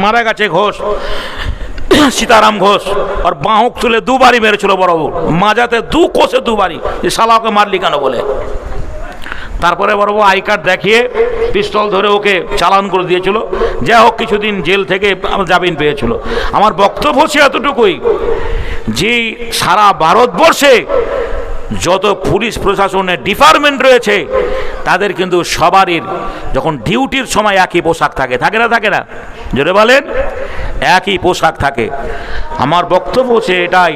মারা গেছে ঘোষ, সীতারাম ঘোষ, আর বাঁহক তুলে দুবারই মেরেছিল বরাবর, মাজাতে দু কোষে দুবারই, যে শালাকে মারলি কেন বলে। তারপরে বরাবর আই কার্ড দেখিয়ে পিস্তল ধরে ওকে চালান করে দিয়েছিল। যাই হোক, কিছুদিন জেল থেকে জামিন পেয়েছিল। আমার বক্তব্য হচ্ছে এতটুকুই, যে সারা ভারতবর্ষে যত পুলিশ প্রশাসনের ডিপার্টমেন্ট রয়েছে, তাদের কিন্তু সবারই যখন ডিউটির সময় একই পোশাক থাকে, থাকে না? থাকে না? জোরে বলেন, একই পোশাক থাকে। আমার বক্তব্য হচ্ছে এটাই,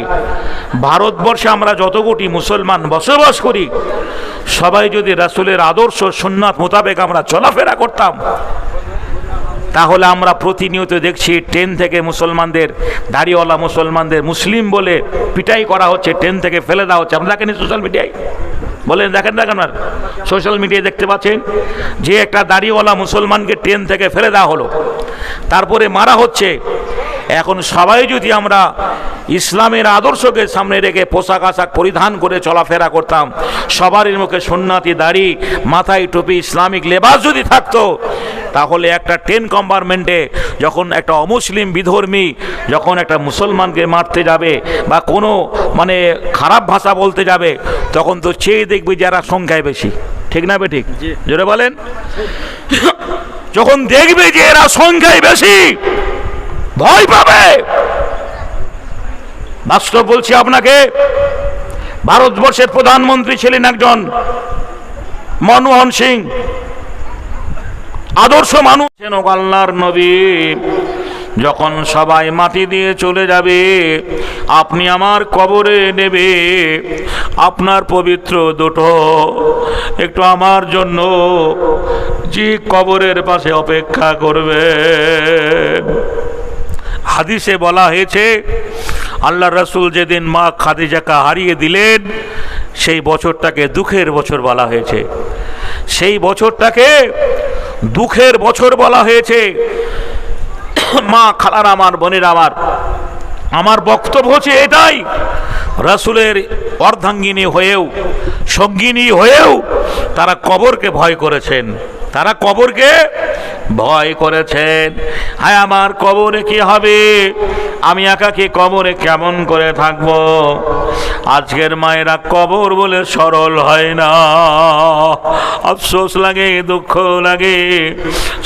ভারতবর্ষে আমরা যত কোটি মুসলমান বসবাস করি, সবাই যদি রাসূলের আদর্শ সুন্নাত মোতাবেক আমরা চলাফেরা করতাম, তাহলে আমরা প্রতিনিয়ত দেখছি ট্রেন থেকে মুসলমানদের, দাড়িওয়ালা মুসলমানদের মুসলিম বলে পিটাই করা হচ্ছে, ট্রেন থেকে ফেলে দেওয়া হচ্ছে। আমরা দেখেনি সোশ্যাল মিডিয়ায়? বলেন, দেখেন না কেন? সোশ্যাল মিডিয়ায় দেখতে পাচ্ছেন যে একটা দাড়িওয়ালা মুসলমানকে ট্রেন থেকে ফেলে দেওয়া হলো, তারপরে মারা হচ্ছে। এখন সবাই যদি আমরা ইসলামের আদর্শকে সামনে রেখে পোশাক আশাক পরিধান করে চলাফেরা করতাম, সবারই মুখে সুন্নাতি দাড়ি, মাথায় টুপি, ইসলামিক লেবাস যদি থাকতো, তাহলে একটা ট্রেন কম্পার্টমেন্টে যখন একটা অমুসলিম বিধর্মী যখন একটা মুসলমানকে মারতে যাবে বা কোনো মানে খারাপ ভাষা বলতে যাবে, তখন তো চেয়ে দেখবি যারা সংখ্যায় বেশি, ঠিক না বেঠিক? জোরে বলেন। যখন দেখবে যে এরা সংখ্যায় বেশি, ভয় পাবে। বাস্তব বলছি আপনাকে, ভারতবর্ষের প্রধানমন্ত্রী ছিলেন একজন মনমোহন সিং, আদর্শ মানুষ। আল্লাহর নবী যখন সবাই মাটি দিয়ে চলে যাবে, আপনি আমার কবরে নেবে, আপনার পবিত্র দুটো একটু আমার জন্য যে কবরের পাশে অপেক্ষা করবে। হাদিসে বলা হয়েছে, আল্লাহ রাসূল যেদিন মা খাদিজাকে হারিয়ে দিলেন, সেই বছরটাকে দুঃখের বছর বলা হয়েছে। সেই বছরটাকে দুঃখের বছর বলা হয়েছে। মা, খালার আমার, বোনের আমার বক্তব্য হচ্ছে এটাই, রাসূলের অর্ধাঙ্গিনী হয়েও, সঙ্গিনী হয়েও তারা কবরকে ভয় করেছেন। তারা কবরকে ভয় করেছেন। হায় আমার কবরে কি হবে, আমি একাকী কবরে কেমন করে থাকব। আজকের মায়েরা কবর বলে সরল হয় না, আফসোস লাগে, দুঃখ লাগে।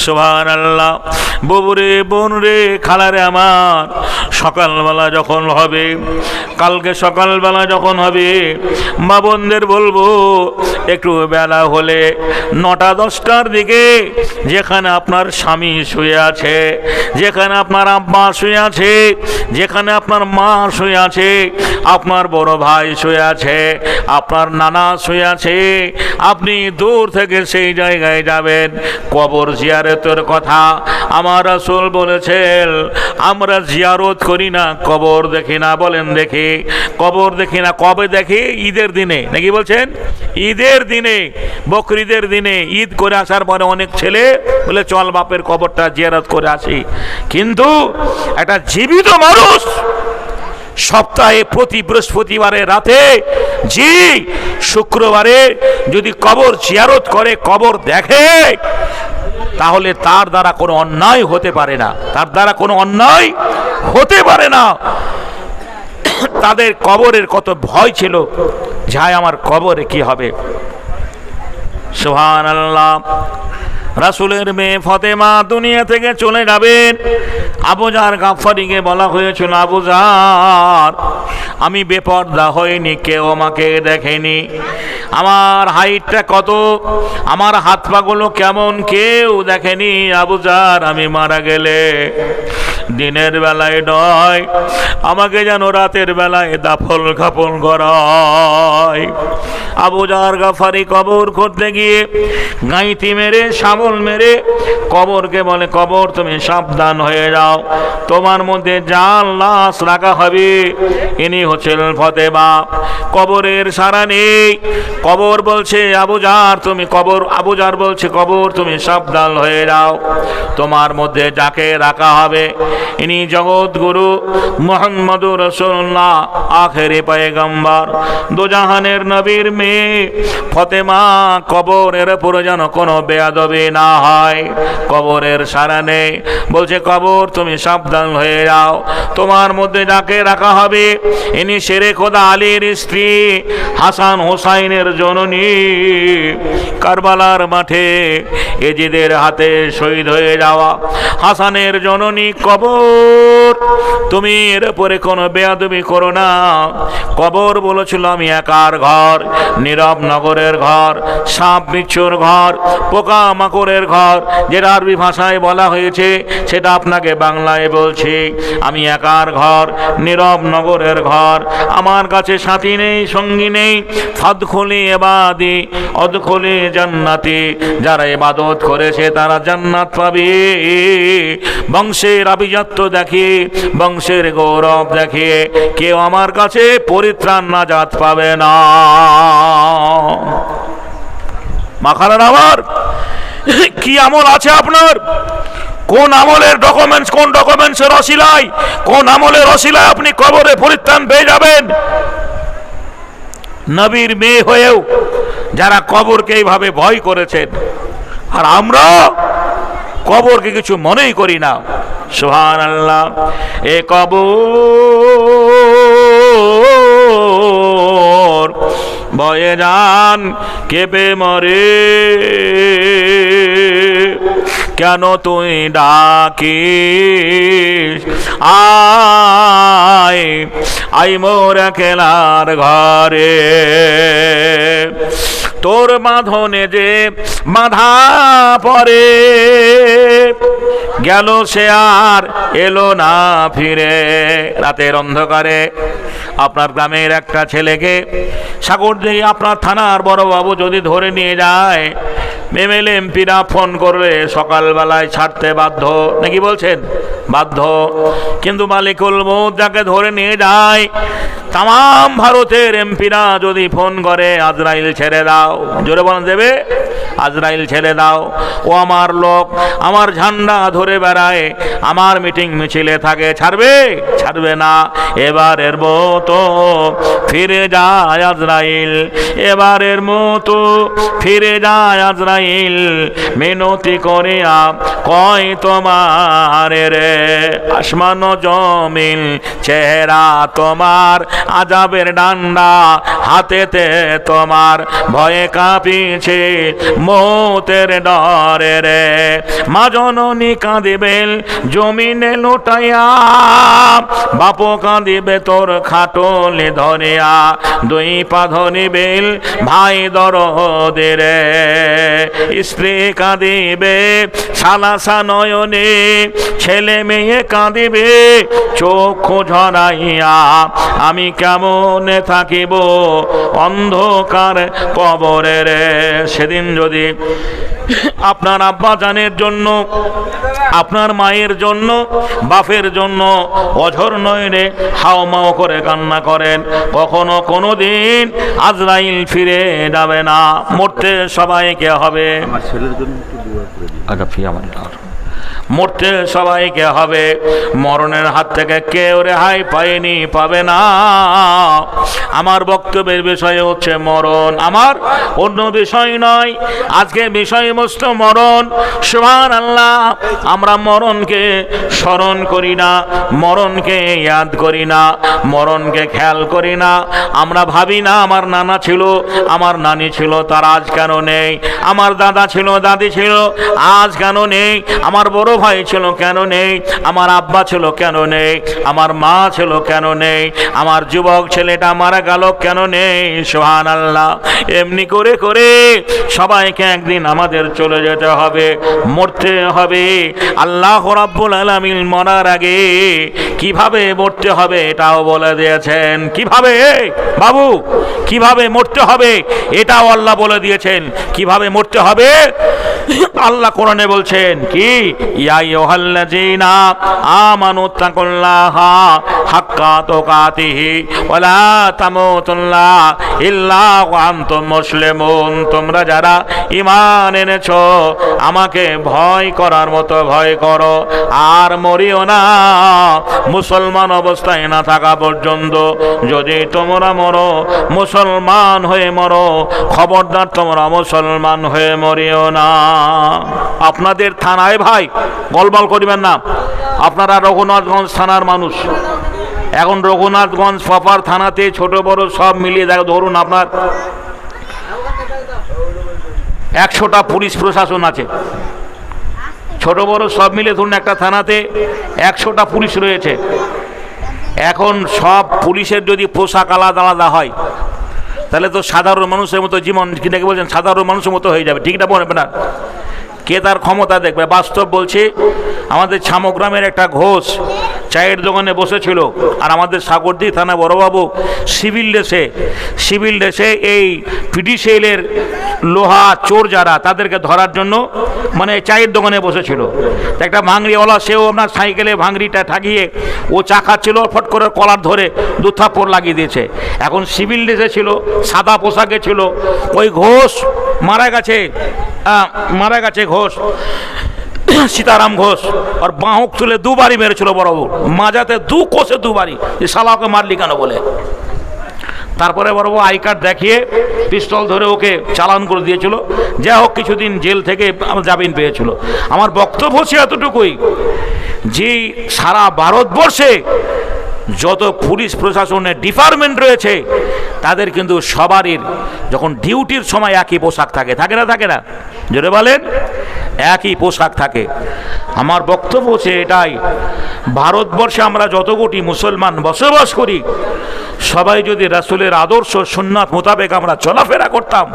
সুবহানাল্লাহ। ববুরে, বোন রে, খালারে আমার, সকালবেলা যখন হবে, কালকে সকালবেলা যখন হবে, মা বোনদের বলবো একটু বেলা হলে 9টা-10টার দিকে যেখানে আপনার স্বামী শুয়ে আছে, যেখানে আপনার আব্বা শুয়ে আছে, যেখানে আপনার মা শুয়ে আছে, আপনার বড় ভাই শুয়ে আছে, আপনার নানা শুয়ে আছে, আপনি দূর থেকে সেই জায়গায় যাবেন। কবর জিয়ারতের কথা আমার রাসূল বলেছেন। আমরা জিয়ারত করি না, কবর দেখি না। বলেন দেখি, কবর দেখি না কবে দেখি? ঈদের দিনে, নাকি বলছেন? ঈদের দিনে, বকরিদের দিনে, ঈদ করে আসার পরে অনেক ছেলে বলে চল বাপের কবরটা জিয়ারত করে আসি। কিন্তু একটা জীবিত মানুষ সপ্তাহে প্রতি বৃহস্পতিবারে রাতে, জি শুক্রবারে যদি কবর জিয়ারত করে, কবর দেখে, তাহলে তার দ্বারা কোনো অন্যায় হতে পারে না, তার দ্বারা কোনো অন্যায় হতে পারে না। তাদের কবরের কত ভয় ছিল, যাই আমার কবরে কি হবে। সুবহানাল্লাহ। রাসূলের মেয়ে ফাতেমা দুনিয়া থেকে চলে যাবেন। আবু জার গাফফারিকে বলা হয়েছিল, আবু জার, আমি বেপরদা হইনি, কেউ আমাকে দেখেনি, আমার হাইটটা কত, আমার হাত পাগুলো কেমন, কেউ দেখেনি। আবু জার, আমি মারা গেলে দিনের বেলায় নয়, আমাকে যেন রাতের বেলায় দাফন কাফন করায়। আবু জার গাফফারি কবর করতে গিয়ে গাঁইতি মেরে, শাবল মেরে কবরকে বলে, কবর তুমি সাবধান হয়ে যাও, তোমার মধ্যে যার লাশ রাখা হবে ইনি হচ্ছেন ফাতেমা। কবরের সারা নেই। কবর বলছে, আবু জার তুমি কবর, আবু জার বলছে, কবর তুমি সাবধান হয়ে যাও, তোমার মধ্যে যাকে রাখা হবে ইনি জগৎ গুরু মুহাম্মদুর রাসূলুল্লাহ, আখেরি পয়গম্বর, দুজাহানের নবীর মেয়ে ফতেমা। কবরের পুরো যেন কোনো বেয়াদবি না হয়, কবরের সারা নেই। বলছে কবর তুমি সাবধান হয়ে যাও, তোমার মধ্যে যাকে রাখা হবে ইনি শেরে খোদা আলীর স্ত্রী, হাসান হোসাইনের জননী, কারবালার মাঠে এজিদের হাতে শহীদ হয়ে যাওয়া হাসানের জননী কবর। তুমি এর উপরে কোনো বেয়াদবি করো না। কবর বলেছিল আমি একার ঘর, নীরব নগরের ঘর, সাপ বিচ্ছুর ঘর, পোকা মাকড়ের ঘর, যেটা আরবি ভাষায় বলা হয়েছে সেটা আপনাকে বাংলায় বলছি। আমি একার ঘর, নীরব নগরের ঘর, আমার কাছে সাথী নেই, সঙ্গী নেই। ফাদখুলি ইবাদি অদখুলি জান্নাতি, যারা ইবাদত করেছে তারা জান্নাত পাবে। বংশের আভিজাত্য দেখিয়ে, বংশের গৌরব দেখিয়ে কেউ আমার কাছে পরিত্রাণ নাজাত পাবে না। মাখারার আমার কি আমল আছে আপনার? কোন আমলের ডকুমেন্টস, কোন ডকুমেন্টসের অশিলায়, কোন আমলের অশিলায় আপনি কবরে পরিত্রাণ পেয়ে যাবেন? নবীর মেয়ে হয়েও যারা কবরকে এইভাবে ভয় করেছেন, আর আমরা কবরকে কিছু মনেই করি না। সুবহানাল্লাহ। এ কবর বয়ে যান কেঁপে মরে, কেন তুই ডাকিস আয় আই মোর খেলার ঘরে। তোর বাঁধনে যে বাঁধা পরে, গেল সে আর এলো না ফিরে। রাতের অন্ধকারে আপনার গ্রামের একটা ছেলেকে সাগরদিঘি আপনার থানার বড়বাবু যদি ধরে নিয়ে যায়, এমএলএ এমপিরা ফোন করলে সকালবেলায় ছাড়তে বাধ্য, নাকি বলছেন? বাধ্য। কিন্তু মালিকুল মউত যাকে ধরে নিয়ে যায়, তাম ভারতের এমপিরা যদি ফোন করে আজরাইল ছেড়ে দাও, জোরে বলেন দেবে? আজরাইল ছেড়ে দাও, ও আমার লোক, আমার ঝান্ডা ধরে বেড়ায়, আমার মিটিং মিছিলে থাকে, ছাড়বে? ছাড়বে না। এবারের মতো ফিরে যায় আজরাইল, এবারের মতো ফিরে যায় আজরাইল, মিনতি করিয়া কয় তোমার রে, আসমান জমিন চেহারা তোমার, আজাবের ডান্ডা হাতেতে তোমার, ভয়ে কাঁপিছে মৌতের ডরে রে। মা জননী কাঁদিবেন জমিনে লুটাইয়া, বাপ কাঁদিবে তোর খাটলে ধরিয়া, দুই পা ধরিবেন ভাই দরদে রে। স্ত্রী কাঁদিবে সালাসা নয়নে, ছেলে মেয়ে কাঁদিবে চক্ষু ঝরাইয়া, আমি কেমন থাকিব অন্ধকার কবরে রে। সেদিন যদি আপনার আব্বা জানের জন্য, আপনার মায়ের জন্য, বাপের জন্য অঝর নয়নে হাওমাও করে কান্না করেন, কখনো কোনো দিন আজরাইল ফিরে যাবে না। মরতে সবাইকে হবে। আমার ছেলের জন্য একটু দোয়া করে দিন। মরতে সবাইকে হবে, মরণের হাত থেকে কেউ রেহাই পায়নি, পাবে না। আমার বক্তব্যের বিষয় হচ্ছে মরণ, আমার অন্য বিষয় নয়। আজকে বিষয়বস্তু মরণ। সুবহানাল্লাহ। আমরা মরণকে স্মরণ করি না, মরণকে ইয়াদ করি না, মরণকে খেয়াল করি না। আমরা ভাবি না আমার নানা ছিল, আমার নানি ছিল, তার আজ কেন নেই? আমার দাদা ছিল, দাদি ছিল, আজ কেন নেই? আমার বড় ভাই ছিল, কেন নেই? আমার আব্বা ছিল, কেন নেই? আমার মা ছিল, কেন নেই? আমার যুবক ছেলেটা মারা গেল, কেন নেই? সুবহানাল্লাহ। এমনি করে করে সবাইকে একদিন আমাদের চলে যেতে হবে, মরতে হবে। আল্লাহ রাব্বুল আলামিন মরার আগে কিভাবে মরতে হবে এটাও বলে দিয়েছেন। কিভাবে বাবু, কিভাবে মরতে হবে এটাও আল্লাহ বলে দিয়েছেন। কিভাবে মরতে হবে আল্লাহ কোরআনে বলছেন কি, ইয়া আইয়ুহাল্লাযীনা আমানুত্তাকুল্লাহা হাক্কা তুকাতিহি ওয়া লা তামুতুন্না ইল্লা ওয়া আনতুম মুসলিমুন। তোমরা যারা ঈমান এনেছো আমাকে ভয় করার মতো ভয় করো, আর মরিও না মুসলমান অবস্থায় না থাকা পর্যন্ত। যদি তোমরা মরো মুসলমান হয়ে মরো, খবরদার তোমরা মুসলমান হয়ে মরিও না। আপনাদের থানায় ভাই গোলমাল করিবেন না। আপনারা রঘুনাথগঞ্জ থানার মানুষ। এখন রঘুনাথগঞ্জ প্রপার থানাতে ছোট বড় সব মিলিয়ে দেখো, ধরুন আপনার 100টা পুলিশ প্রশাসন আছে। ছোট বড় সব মিলে ধরুন একটা থানাতে 100টা পুলিশ রয়েছে। এখন সব পুলিশের যদি পোশাক আলাদা আলাদা হয়, তাহলে তো সাধারণ মানুষের মতো জীবন, কিনাকে বলছেন সাধারণ মানুষের মতো হয়ে যাবে। ঠিক না বলবে না? কে তার ক্ষমতা দেখবে? বাস্তব বলছি, আমাদের ছামগ্রামের একটা ঘোষ চায়ের দোকানে বসেছিল, আর আমাদের সাগরদী থানা বড়বাবু সিভিল ড্রেসে এই পিডিসিএলের লোহা চোর যারা, তাদেরকে ধরার জন্য মানে চায়ের দোকানে বসেছিল। একটা ভাঙড়িওয়ালা, সেও আপনার সাইকেলে ভাঙড়িটা ঠাকিয়ে ও চা খাচ্ছিল, ফট করে কলার ধরে 2 থাপ্পড় লাগিয়ে দিয়েছে। এখন সিভিল ড্রেসে ছিল, সাদা পোশাকে ছিল, ওই ঘোষ মারা গেছে ঘোষ, সীতারাম ঘোষ। আর বাঁহুক তুলে 2 বারই মেরেছিল বড়বাবু, মাজাতে 2 কোষে 2 বারই। এই শালাকে মারলি কেন বলে। তারপরে বড়বাবু আই কার্ড দেখিয়ে পিস্তল ধরে ওকে চালান করে দিয়েছিল। যাই হোক, কিছুদিন জেল থেকে জামিন পেয়েছিল। আমার বক্তব্য হচ্ছে এতটুকুই, যে সারা ভারতবর্ষে যত পুলিশ প্রশাসনের ডিপার্টমেন্ট রয়েছে, তাদের কিন্তু সবারই যখন ডিউটির সময় একই পোশাক থাকে। থাকে না? জোরে বলেন, একই পোশাক থাকে। আমার বক্তব্য হচ্ছে এটাই, ভারতবর্ষে আমরা যত কোটি মুসলমান বসবাস করি, সবাই যদি রাসূলের আদর্শ সুন্নাত মোতাবেক আমরা চলাফেরা করতাম,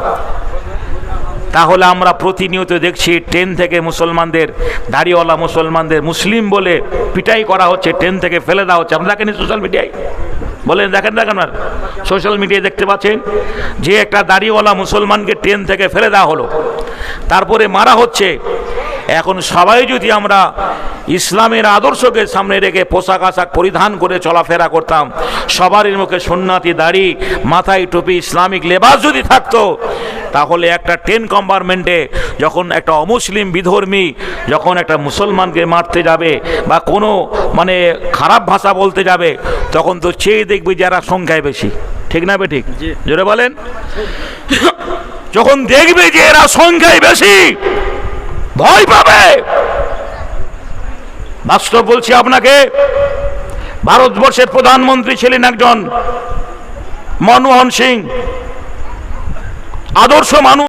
তাহলে আমরা প্রতিনিয়ত দেখছি ট্রেন থেকে মুসলমানদের, দাড়িওয়ালা মুসলমানদের মুসলিম বলে পিটাই করা হচ্ছে, ট্রেন থেকে ফেলে দেওয়া হচ্ছে। আমরা দেখেনি সোশ্যাল মিডিয়ায়? বলেন, দেখেন না? সোশ্যাল মিডিয়ায় দেখতে পাচ্ছেন যে একটা দাড়িওয়ালা মুসলমানকে ট্রেন থেকে ফেলে দেওয়া হলো, তারপরে মারা হচ্ছে। এখন সবাই যদি আমরা ইসলামের আদর্শকে সামনে রেখে পোশাক আশাক পরিধান করে চলাফেরা করতাম, সবারই মুখে সুন্নাতি দাড়ি, মাথায় টুপি, ইসলামিক লেবাস যদি থাকতো, তাহলে একটা ট্রেন কম্পার্টমেন্টে যখন একটা অমুসলিম বিধর্মী যখন একটা মুসলমানকে মারতে যাবে বা কোনো মানে খারাপ ভাষা বলতে যাবে, তখন তো চেয়ে দেখবি যারা সংখ্যায় বেশি। ঠিক না বেঠিক? জোরে বলেন। যখন দেখবে যে এরা সংখ্যায় বেশি, ভয় পাবে। বাস্তব বলছি আপনাকে, ভারতবর্ষের প্রধানমন্ত্রী ছিলেন একজন মনমোহন সিং, আদর্শ মানুষ।